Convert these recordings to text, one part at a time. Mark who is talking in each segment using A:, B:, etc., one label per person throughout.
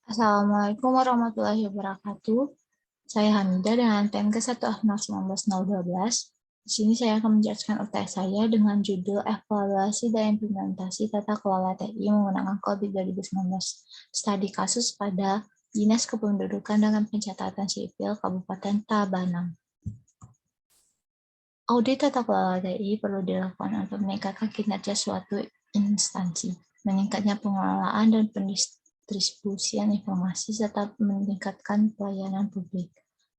A: Assalamualaikum warahmatullahi wabarakatuh. Saya Hamidah dengan PMK 119-012. Di sini saya akan menjelaskan UTS saya dengan judul Evaluasi dan Implementasi Tata Kelola TI menggunakan COVID 2019. Studi kasus pada Dinas Kependudukan dengan Pencatatan Sipil Kabupaten Tabanan. Audit tata kelola TI perlu dilakukan untuk meningkatkan kinerja suatu instansi, meningkatnya pengelolaan dan pendistribusian informasi, serta meningkatkan pelayanan publik.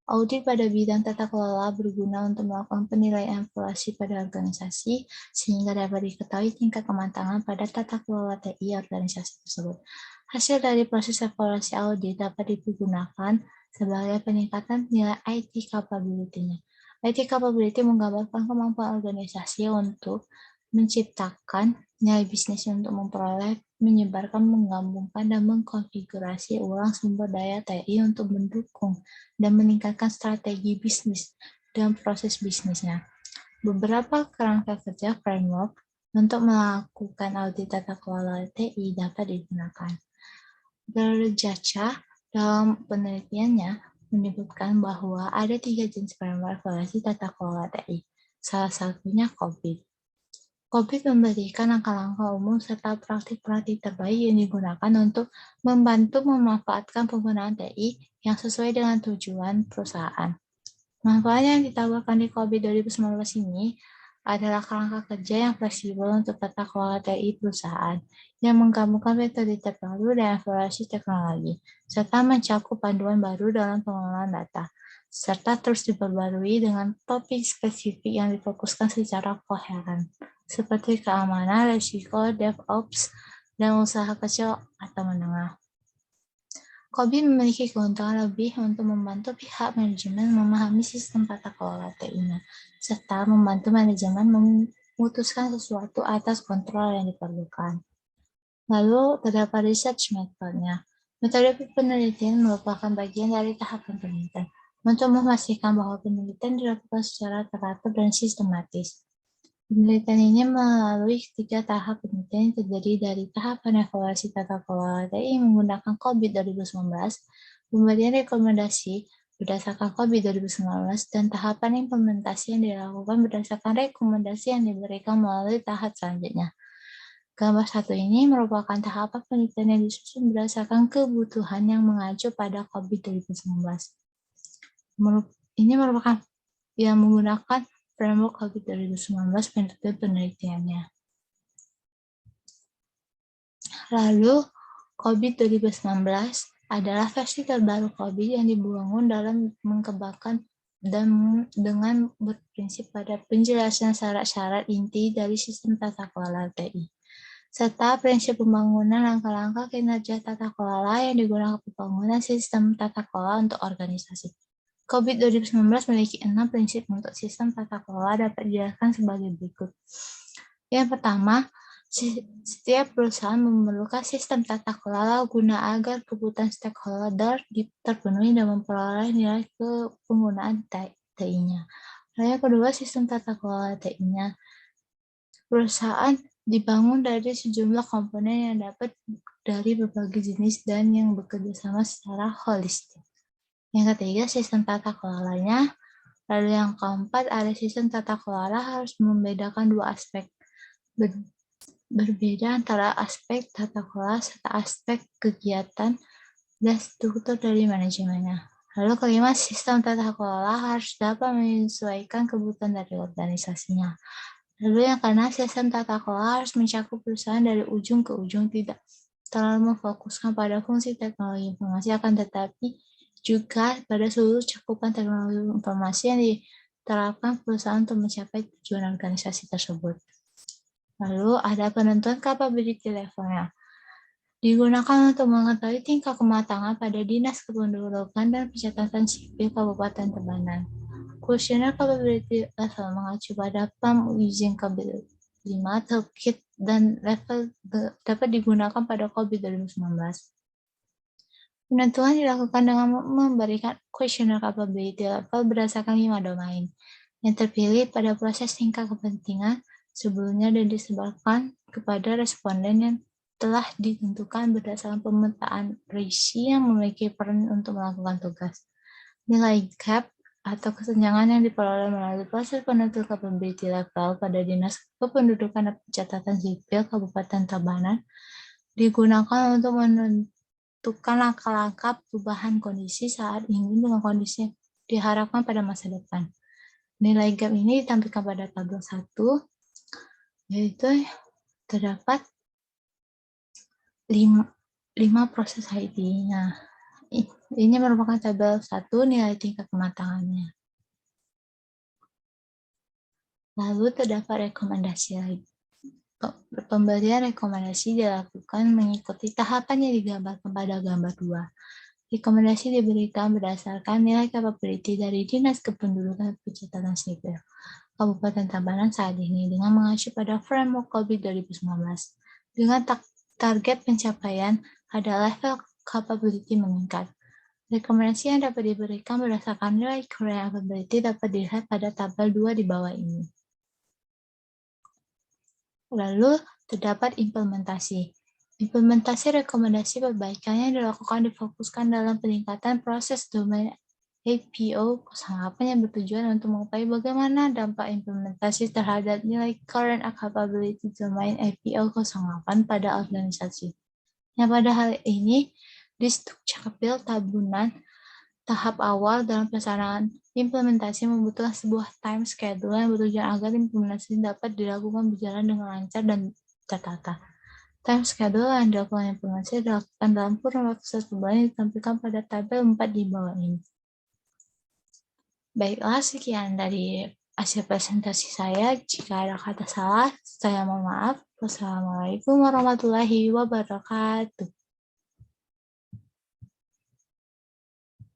A: Audit pada bidang tata kelola berguna untuk melakukan penilaian evaluasi pada organisasi, sehingga dapat diketahui tingkat kematangan pada tata kelola TI organisasi tersebut. Hasil dari proses evaluasi audit dapat digunakan sebagai peningkatan nilai IT capability-nya. IT capability menggambarkan kemampuan organisasi untuk menciptakan nilai bisnis untuk memperoleh, menyebarkan, menggabungkan, dan mengkonfigurasi ulang sumber daya TI untuk mendukung dan meningkatkan strategi bisnis dan proses bisnisnya. Beberapa kerangka kerja framework untuk melakukan audit tata kelola TI dapat digunakan. Berjaca dalam penelitiannya menyebutkan bahwa ada 3 jenis framework evaluasi tata kelola TI. Salah satunya COVID. COVID memberikan langkah-langkah umum serta praktik-praktik terbaik yang digunakan untuk membantu memanfaatkan penggunaan TI yang sesuai dengan tujuan perusahaan. Manfaat yang ditawarkan di COVID 2019 ini adalah kerangka kerja yang fleksibel untuk tata kelola TI perusahaan yang menggabungkan metode terbaru dan evaluasi teknologi, serta mencakup panduan baru dalam pengelolaan data, serta terus diperbarui dengan topik spesifik yang difokuskan secara koheren, seperti keamanan, risiko, DevOps, dan usaha kecil atau menengah. COVID memiliki keuntungan lebih untuk membantu pihak manajemen memahami sistem tata kelola TI-nya, serta membantu manajemen memutuskan sesuatu atas kontrol yang diperlukan. Lalu, terdapat research method-nya. Metode penelitian merupakan bagian dari tahapan penelitian untuk memastikan bahwa penelitian dilakukan secara teratur dan sistematis. Penelitian ini melalui 3 tahap penelitian yang terdiri dari tahapan evaluasi tata kelola TI menggunakan COVID 2019, pemberian rekomendasi berdasarkan COVID 2019, dan tahapan implementasi yang dilakukan berdasarkan rekomendasi yang diberikan melalui tahap selanjutnya. Gambar 1 ini merupakan tahapan penelitian yang disusun berdasarkan kebutuhan yang mengacu pada COVID 2019. Ini merupakan yang menggunakan framework COVID 2019 metode penelitiannya. Lalu, COVID 2019 adalah versi terbaru COVID yang dibangun dalam mengembangkan dan dengan berprinsip pada penjelasan syarat-syarat inti dari sistem tata kelola TI, serta prinsip pembangunan langkah-langkah kinerja tata kelola yang digunakan pembangunan sistem tata kelola untuk organisasi. COVID 2019 memiliki 6 prinsip untuk sistem tata kelola dapat dijelaskan sebagai berikut. Yang pertama, setiap perusahaan memerlukan sistem tata kelola guna agar kebutuhan stakeholder terpenuhi dan memperoleh nilai ke penggunaan TI-nya. Lalu yang kedua, sistem tata kelola TI-nya. Perusahaan dibangun dari sejumlah komponen yang dapat dari berbagai jenis dan yang bekerja sama secara holistik. Yang ketiga, sistem tata kelolanya. Lalu yang keempat, ada sistem tata kelola harus membedakan 2 aspek berbeda antara aspek tata kelola serta aspek kegiatan dan struktur dari manajemennya. Lalu kelima, sistem tata kelola harus dapat menyesuaikan kebutuhan dari organisasinya. Lalu yang keenam, sistem tata kelola harus mencakup perusahaan dari ujung ke ujung, tidak terlalu memfokuskan pada fungsi teknologi informasi, akan tetapi juga pada seluruh cakupan teknologi informasi yang diterapkan perusahaan untuk mencapai tujuan organisasi tersebut. Lalu ada penentuan capability level-nya. Digunakan untuk mengetahui tingkat kematangan pada Dinas Kependudukan dan Pencatatan Sipil Kabupaten Tabanan. Kuesioner capability level mengacu pada PAM Using Capability 5 Toolkit dan level dapat digunakan pada COVID 2019. Penentuan dilakukan dengan memberikan kuesioner capability level berdasarkan 5 domain yang terpilih pada proses tingkat kepentingan sebelumnya dan disebarkan kepada responden yang telah ditentukan berdasarkan pemetaan risi yang memiliki peran untuk melakukan tugas. Nilai gap atau kesenjangan yang diperoleh melalui proses penentuan capability level pada Dinas Kependudukan dan Pencatatan Sipil Kabupaten Tabanan digunakan untuk menentukan langkah-langkah perubahan kondisi saat ini dengan kondisi yang diharapkan pada masa depan. Nilai gap ini ditampilkan pada tabel 1, yaitu terdapat 5 proses ID. Nah, ini merupakan tabel 1 nilai tingkat kematangannya. Lalu terdapat rekomendasi lagi. Pemberian rekomendasi dilakukan mengikuti tahapan yang digambarkan pada gambar 2. Rekomendasi diberikan berdasarkan nilai capability dari Dinas Kependudukan dan Pencatatan Sipil Kabupaten Tabanan saat ini dengan mengacu pada Framework COVID 2019 dengan target pencapaian pada level capability meningkat. Rekomendasi yang dapat diberikan berdasarkan nilai current capability dapat dilihat pada tabel 2 di bawah ini. Lalu terdapat implementasi. Implementasi rekomendasi perbaikan yang dilakukan difokuskan dalam peningkatan proses domain APO 08 yang bertujuan untuk mengetahui bagaimana dampak implementasi terhadap nilai current capability domain APO 08 pada organisasi. Yang pada hal ini, di Dukcapil Tabunan, tahap awal dalam pelaksanaan implementasi membutuhkan sebuah time schedule yang bertujuan agar implementasi dapat dilakukan berjalan dengan lancar dan tertata. Time schedule yang dilakukan implementasi dilakukan dalam kurun waktu 1 bulan yang ditampilkan pada tabel 4 di bawah ini. Baiklah, sekian dari hasil presentasi saya. Jika ada kata salah, saya mohon maaf. Wassalamualaikum warahmatullahi wabarakatuh.